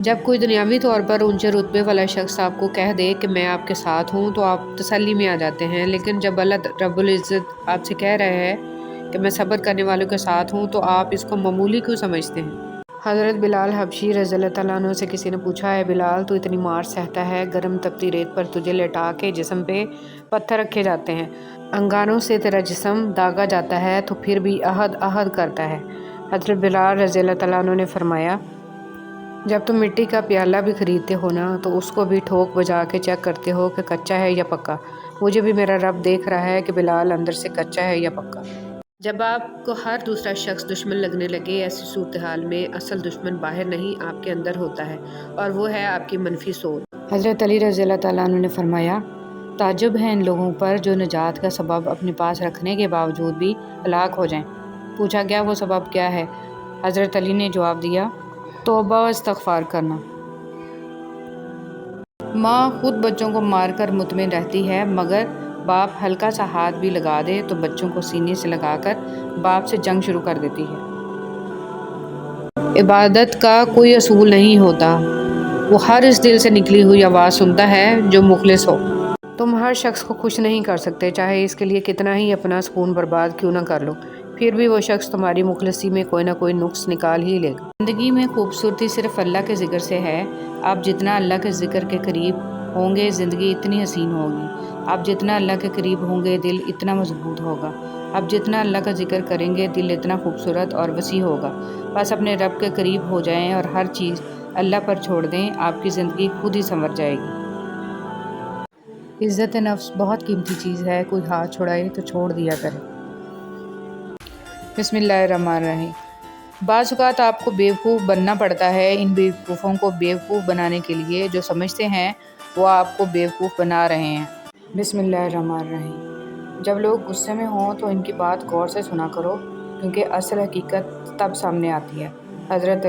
جب کوئی دنیاوی طور پر اونچے رتبے والا شخص آپ کو کہہ دے کہ میں آپ کے ساتھ ہوں تو آپ تسلی میں آ جاتے ہیں، لیکن جب اللہ رب العزت آپ سے کہہ رہے ہے کہ میں صبر کرنے والوں کے ساتھ ہوں تو آپ اس کو معمولی کیوں سمجھتے ہیں؟ حضرت بلال حبشی رضی اللہ تعالیٰ عنہ سے کسی نے پوچھا، ہے بلال تو اتنی مار سہتا ہے، گرم تپتی ریت پر تجھے لٹا کے جسم پہ پتھر رکھے جاتے ہیں، انگانوں سے تیرا جسم داغا جاتا ہے تو پھر بھی عہد عہد کرتا ہے۔ حضرت بلال رضی اللہ تعالیٰ عنہ نے فرمایا، جب تم مٹی کا پیالہ بھی خریدتے ہو نا تو اس کو بھی ٹھوک بجا کے چیک کرتے ہو کہ کچا ہے یا پکا۔ مجھے بھی میرا رب دیکھ رہا ہے کہ بلال اندر سے کچا ہے یا پکا۔ جب آپ کو ہر دوسرا شخص دشمن لگنے لگے، ایسی صورتحال میں اصل دشمن باہر نہیں آپ کے اندر ہوتا ہے، اور وہ ہے آپ کی منفی سوچ۔ حضرت علی رضی اللہ تعالیٰ عنہ نے فرمایا، تعجب ہے ان لوگوں پر جو نجات کا سبب اپنے پاس رکھنے کے باوجود بھی ہلاک ہو جائیں۔ پوچھا گیا وہ سبب کیا ہے؟ حضرت علی نے جواب دیا، توبہ و استغفار کرنا۔ ماں خود بچوں کو مار کر مطمئن رہتی ہے، مگر باپ ہلکا سا ہاتھ بھی لگا دے تو بچوں کو سینے سے لگا کر باپ سے جنگ شروع کر دیتی ہے۔ عبادت کا کوئی اصول نہیں ہوتا، وہ ہر اس دل سے نکلی ہوئی آواز سنتا ہے جو مخلص ہو۔ تم ہر شخص کو خوش نہیں کر سکتے، چاہے اس کے لیے کتنا ہی اپنا سکون برباد کیوں نہ کر لو، پھر بھی وہ شخص تمہاری مخلصی میں کوئی نہ کوئی نقص نکال ہی لے گا۔ زندگی میں خوبصورتی صرف اللہ کے ذکر سے ہے۔ آپ جتنا اللہ کے ذکر کے قریب ہوں گے زندگی اتنی حسین ہوگی، آپ جتنا اللہ کے قریب ہوں گے دل اتنا مضبوط ہوگا، آپ جتنا اللہ کا ذکر کریں گے دل اتنا خوبصورت اور وسیع ہوگا۔ بس اپنے رب کے قریب ہو جائیں اور ہر چیز اللہ پر چھوڑ دیں، آپ کی زندگی خود ہی سنور جائے گی۔ عزت نفس بہت قیمتی چیز ہے، کوئی ہاتھ چھڑائے تو چھوڑ دیا کرے۔ بسم اللہ الرحمن الرحیم۔ بعض اوقات آپ کو بیوقوف بننا پڑتا ہے، ان بیوقوفوں کو بیوقوف بنانے کے لیے جو سمجھتے ہیں وہ آپ کو بیوقوف بنا رہے ہیں۔ بسم اللہ الرحمن الرحیم۔ جب لوگ غصے میں ہوں تو ان کی بات غور سے سنا کرو، کیونکہ اصل حقیقت تب سامنے آتی ہے۔ حضرت